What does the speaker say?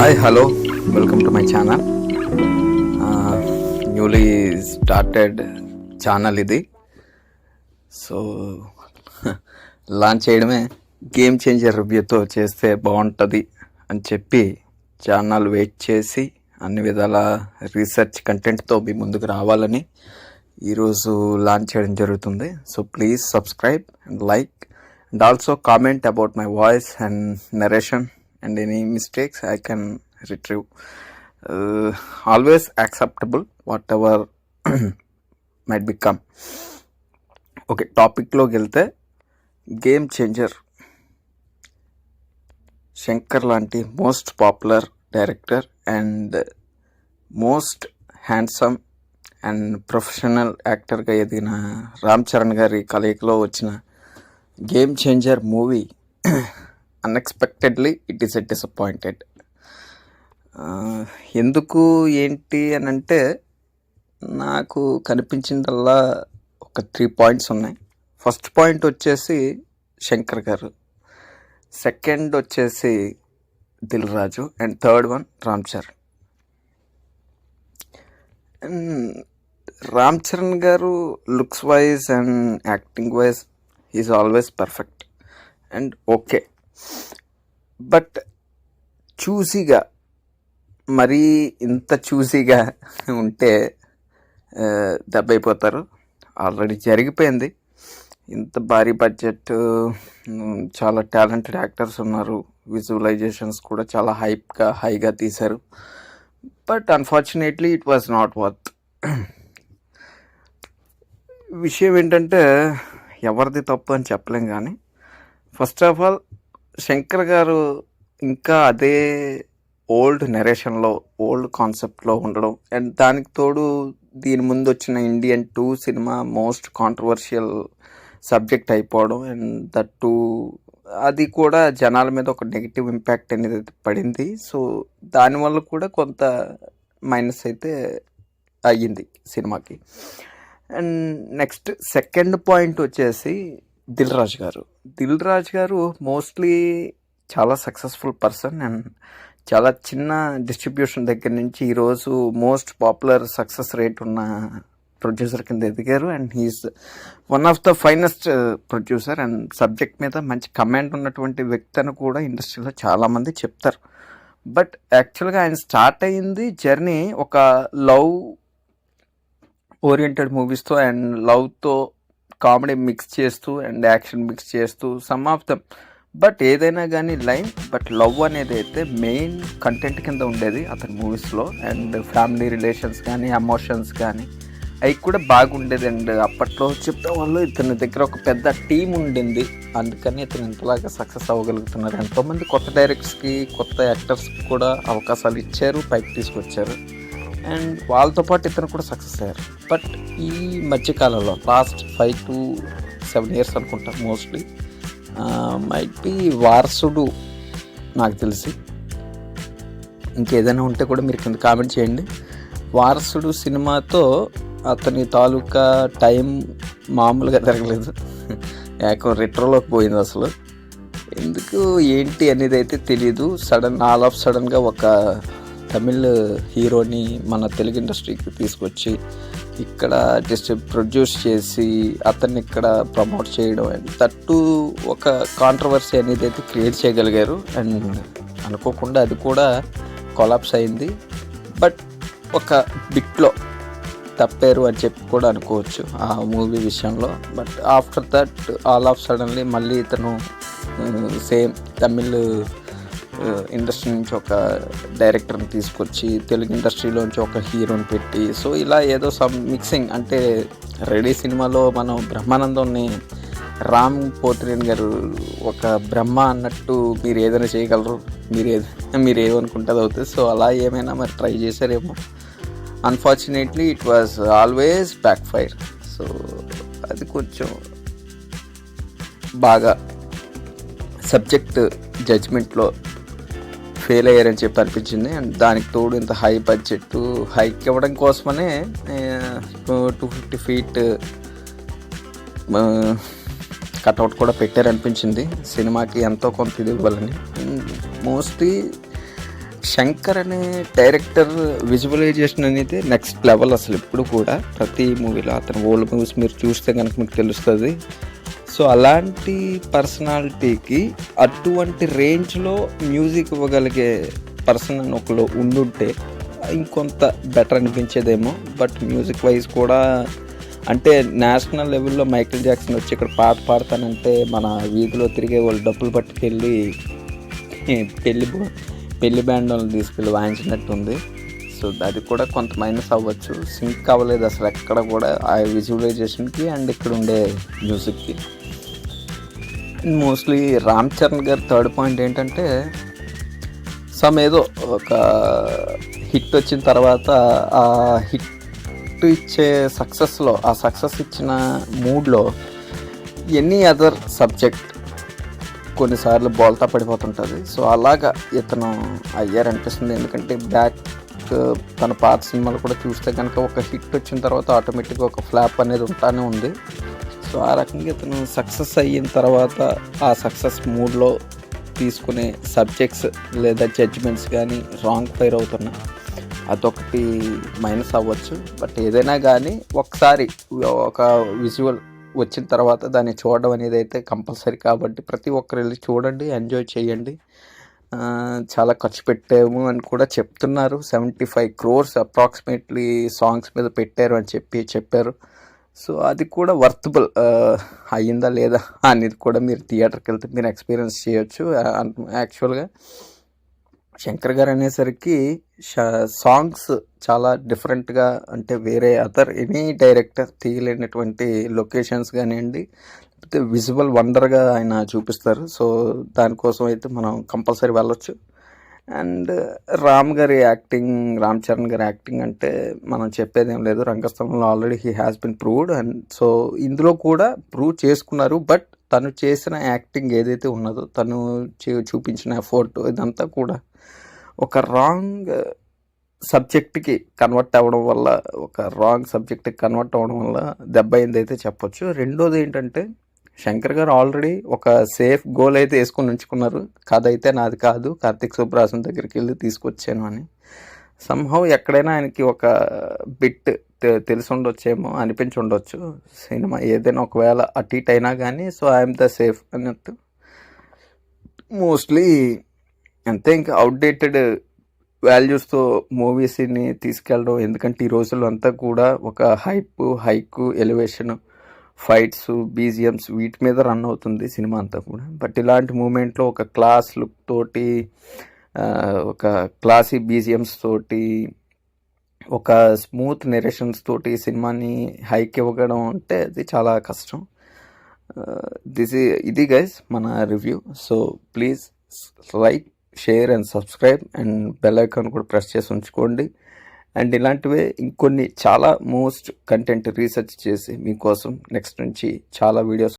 Hi, hello, welcome to my channel. Newly started channel ఇది. So launch చేయడమే game changer రివ్యూతో చేస్తే బాగుంటుంది అని చెప్పి ఛానల్ వెయిట్ చేసి అన్ని విధాల రీసెర్చ్ కంటెంట్తో మీ ముందుకు రావాలని ఈరోజు లాంచ్ చేయడం జరుగుతుంది. So please subscribe and like and also comment about my voice and narration and any mistakes I can retrieve. Always acceptable whatever might become. Okay, topic lo gelte game changer. Shankar lanti most popular director and most handsome and professional actor ga edina Ram Charan gari kalayikalo vachina game changer movie unexpectedly it is a disappointed. ఎందుకు ఏంటి అని అంటే నాకు కనిపించిందల్లా ఒక 3 points ఉన్నాయి. First point వచ్చేసి శంకర్ గారు, second వచ్చేసి Dil Raju and third one Ram Charan. Ram Charan గారు looks wise and acting wise is always perfect and okay. But చూసీగా, మరీ ఇంత చూసీగా ఉంటే దెబ్బైపోతారు. ఆల్రెడీ జరిగిపోయింది. ఇంత భారీ బడ్జెట్, చాలా టాలెంటెడ్ యాక్టర్స్ ఉన్నారు, విజువలైజేషన్స్ కూడా చాలా హైగా తీశారు. But unfortunately it was not worth. విషయం ఏంటంటే ఎవరిది తప్పు అని చెప్పలేం, కానీ ఫస్ట్ ఆఫ్ ఆల్ శంకర్ గారు ఇంకా అదే ఓల్డ్ నెరేషన్లో, ఓల్డ్ కాన్సెప్ట్లో ఉండడం అండ్ దానికి తోడు దీని ముందు వచ్చిన Indian 2 cinema most controversial subject అయిపోవడం అండ్ దట్ 2 అది కూడా జనాల మీద ఒక నెగిటివ్ ఇంపాక్ట్ అనేది పడింది. సో దానివల్ల కూడా కొంత మైనస్ అయితే అయ్యింది సినిమాకి. అండ్ నెక్స్ట్ సెకండ్ పాయింట్ వచ్చేసి దిల్ రాజు గారు మోస్ట్లీ చాలా సక్సెస్ఫుల్ పర్సన్ అండ్ చాలా చిన్న డిస్ట్రిబ్యూషన్ దగ్గర నుంచి ఈరోజు మోస్ట్ పాపులర్ సక్సెస్ రేట్ ఉన్న ప్రొడ్యూసర్ కింద ఎదిగారు. And he's one of the finest producer and subject మీద మంచి కమాండ్ ఉన్నటువంటి వ్యక్తి అని కూడా ఇండస్ట్రీలో చాలామంది చెప్తారు. బట్ యాక్చువల్గా ఆయన స్టార్ట్ అయ్యింది జర్నీ ఒక లవ్ ఓరియంటెడ్ మూవీస్తో అండ్ లవ్తో కామెడీ మిక్స్ చేస్తూ అండ్ యాక్షన్ మిక్స్ చేస్తూ సమ్ ఆఫ్ దమ్. బట్ ఏదైనా కానీ లైన్, బట్ లవ్ అనేది అయితే మెయిన్ కంటెంట్ కింద ఉండేది అతని మూవీస్లో. అండ్ ఫ్యామిలీ రిలేషన్స్ కానీ ఎమోషన్స్ కానీ అవి కూడా బాగుండేది. అండ్ అప్పట్లో చెప్పే వాళ్ళు ఇతని దగ్గర ఒక పెద్ద టీం ఉండింది, అందుకని ఇతను ఇంతలాగా సక్సెస్ అవ్వగలుగుతున్నారు. ఎంతోమంది కొత్త డైరెక్టర్స్కి, కొత్త యాక్టర్స్కి కూడా అవకాశాలు ఇచ్చారు, పైకి తీసుకొచ్చారు అండ్ వాళ్ళతో పాటు ఇతను కూడా సక్సెస్ అయ్యారు. బట్ ఈ మధ్యకాలంలో లాస్ట్ 5 to 7 years అనుకుంటా మోస్ట్లీ మైట్ బి వారసుడు, నాకు తెలిసి. ఇంకేదైనా ఉంటే కూడా మీరు కింద కామెంట్ చేయండి. వారసుడు సినిమాతో అతని తాలూకా టైం మామూలుగా జరగలేదు, ఏకం రెట్రోలోకి పోయింది. అసలు ఎందుకు ఏంటి అనేది అయితే తెలీదు. ఆల్ ఆఫ్ సడన్గా ఒక తమిళ్ హీరోని మన తెలుగు ఇండస్ట్రీకి తీసుకొచ్చి ఇక్కడ ప్రొడ్యూస్ చేసి అతన్ని ఇక్కడ ప్రమోట్ చేయడం అండ్ తట్టు ఒక కాంట్రవర్సీ అనేది అయితే క్రియేట్ చేయగలిగారు. అండ్ అనుకోకుండా అది కూడా కొలాప్స్ అయింది. బట్ ఒక బిట్లో తప్పారు అని చెప్పి కూడా అనుకోవచ్చు ఆ మూవీ విషయంలో. But after that all of suddenly మళ్ళీ ఇతను సేమ్ తమిళ్ ఇండస్ట్రీ నుంచి ఒక డైరెక్టర్ని తీసుకొచ్చి తెలుగు ఇండస్ట్రీలోంచి ఒక హీరోని పెట్టి, సో ఇలా ఏదో సమ్ మిక్సింగ్. అంటే రెడీ సినిమాలో మనం బ్రహ్మానందంని రామ్ పోతినేని గారు ఒక బ్రహ్మ అన్నట్టు మీరు ఏదైనా చేయగలరు, మీరు ఏమనుకుంటే అది అవుతుంది. సో అలా ఏమైనా మరి ట్రై చేశారేమో. Unfortunately it was always backfire. So అది కొంచెం బాగా సబ్జెక్ట్ జడ్జ్మెంట్లో ఫెయిల్ అయ్యారని చెప్పి అనిపించింది. అండ్ దానికి తోడు ఇంత హై బడ్జెట్ హైక్ ఇవ్వడం కోసమనే 250 feet కట్అవుట్ కూడా పెట్టారనిపించింది. సినిమాకి ఎంతో కొంత ఇది ఇవ్వాలని. మోస్ట్లీ శంకర్ అనే డైరెక్టర్ విజువలైజేషన్ అనేది నెక్స్ట్ లెవెల్ అసలు ఇప్పుడు కూడా ప్రతి మూవీలో అతను ఓల్డ్ మూవీస్ మీరు చూస్తే కనుక మీకు తెలుస్తుంది. సో అలాంటి పర్సనాలిటీకి అటువంటి రేంజ్లో మ్యూజిక్ ఇవ్వగలిగే పర్సన్ అని ఒకరు ఉండుంటే ఇంకొంత బెటర్ అనిపించేదేమో. బట్ మ్యూజిక్ వైజ్ కూడా అంటే నేషనల్ లెవెల్లో మైకేల్ జాక్సన్ వచ్చి ఇక్కడ పాట పాడతానంటే మన వీధిలో తిరిగే వాళ్ళు డబ్బులు పట్టుకెళ్ళి పెళ్లి బ్యాండ్ వాళ్ళని తీసుకెళ్ళి వాయించినట్టు ఉంది. సో అది కూడా కొంత మైనస్ అవ్వచ్చు. సింక్ అవ్వలేదు అసలు ఎక్కడ కూడా ఆ విజువలైజేషన్కి అండ్ ఇక్కడ ఉండే మ్యూజిక్కి. మోస్ట్లీ రామ్ చరణ్ గారి థర్డ్ పాయింట్ ఏంటంటే ఏదో ఒక హిట్ వచ్చిన తర్వాత ఆ హిట్ ఇచ్చే సక్సెస్లో ఆ సక్సెస్ ఇచ్చిన మూడ్లో ఎనీ అదర్ సబ్జెక్ట్ కొన్నిసార్లు బోల్తా పడిపోతుంటుంది. సో అలాగా ఇతను అయ్యారనిపిస్తుంది. ఎందుకంటే బ్యాక్ తన పాత సినిమాలు కూడా చూస్తే కనుక ఒక హిట్ వచ్చిన తర్వాత ఆటోమేటిక్గా ఒక ఫ్లాప్ అనేది ఉంటానే ఉంది. సో ఆ రకంగా ఇతను సక్సెస్ అయిన తర్వాత ఆ సక్సెస్ మూడ్లో తీసుకునే సబ్జెక్ట్స్ లేదా జడ్జిమెంట్స్ కానీ రాంగ్ ఫైర్ అవుతున్నాయి. అదొకటి మైనస్ అవ్వచ్చు. బట్ ఏదైనా కానీ ఒకసారి ఒక విజువల్ వచ్చిన తర్వాత దాన్ని చూడడం అనేది అయితే కంపల్సరీ. కాబట్టి ప్రతి ఒక్కరు వెళ్ళి చూడండి, ఎంజాయ్ చేయండి. చాలా ఖర్చు పెట్టాము అని కూడా చెప్తున్నారు. 75 crores అప్రాక్సిమేట్లీ సాంగ్స్ మీద పెట్టారు అని చెప్పారు. సో అది కూడా వర్తబుల్ అయ్యిందా లేదా అనేది కూడా మీరు థియేటర్కి వెళ్తే మీరు ఎక్స్పీరియన్స్ చేయొచ్చు. యాక్చువల్గా శంకర్ గారు అనేసరికి సాంగ్స్ చాలా డిఫరెంట్గా, అంటే వేరే అదర్ ఎనీ డైరెక్టర్ తీయలేనటువంటి లొకేషన్స్ కానివ్వండి, లేకపోతే విజువల్ వండర్గా ఆయన చూపిస్తారు. సో దానికోసం అయితే మనం కంపల్సరీ వెళ్ళొచ్చు. అండ్ రామ్ చరణ్ గారి యాక్టింగ్ అంటే మనం చెప్పేదేం లేదు. రంగస్థలంలో already he has been proved. And so ఇందులో కూడా ప్రూవ్ చేసుకున్నారు. బట్ తను చేసిన యాక్టింగ్ ఏదైతే ఉన్నదో, తను చూపించిన ఎఫర్ట్ ఇదంతా కూడా ఒక రాంగ్ సబ్జెక్ట్కి కన్వర్ట్ అవ్వడం వల్ల దెబ్బ అయింది అయితే చెప్పొచ్చు. రెండోది ఏంటంటే శంకర్ గారు ఆల్రెడీ ఒక సేఫ్ గోల్ అయితే వేసుకొని ఉంచుకున్నారు. కథ అయితే నాది కాదు, కార్తిక్ సుబ్రాసన్ దగ్గరికి వెళ్ళి తీసుకొచ్చాను అని. సంహౌ ఎక్కడైనా ఆయనకి ఒక బిట్ తెలిసి ఉండొచ్చేమో, అనిపించి ఉండొచ్చు సినిమా ఏదైనా ఒకవేళ అటు ఇటు అయినా కానీ. సో ఐఎమ్ ద సేఫ్ అన్నట్టు మోస్ట్లీ అంతే. ఇంకా అవుట్డేటెడ్ వాల్యూస్తో మూవీస్ని తీసుకెళ్ళడం. ఎందుకంటే ఈ రోజుల్లో అంతా కూడా ఒక హైకు ఎలివేషన్, ఫైట్స్, బీజిఎమ్స్ వీటి మీద రన్ అవుతుంది సినిమా అంతా కూడా. బట్ ఇలాంటి మూమెంట్లో ఒక క్లాస్ లుక్ తోటి, ఒక క్లాసీ బీజిఎమ్స్ తోటి, ఒక స్మూత్ నెరేషన్స్ తోటి సినిమాని హైక్ ఇవ్వడం అంటే అది చాలా కష్టం. ఇది గైస్ మన review. So please like, share and subscribe and bell icon కూడా ప్రెస్ చేసి ఉంచుకోండి. అండ్ ఇలాంటివే ఇంకొన్ని చాలా మోస్ట్ కంటెంట్ రీసెర్చ్ చేసి మీకోసం నెక్స్ట్ నుంచి చాలా వీడియోస్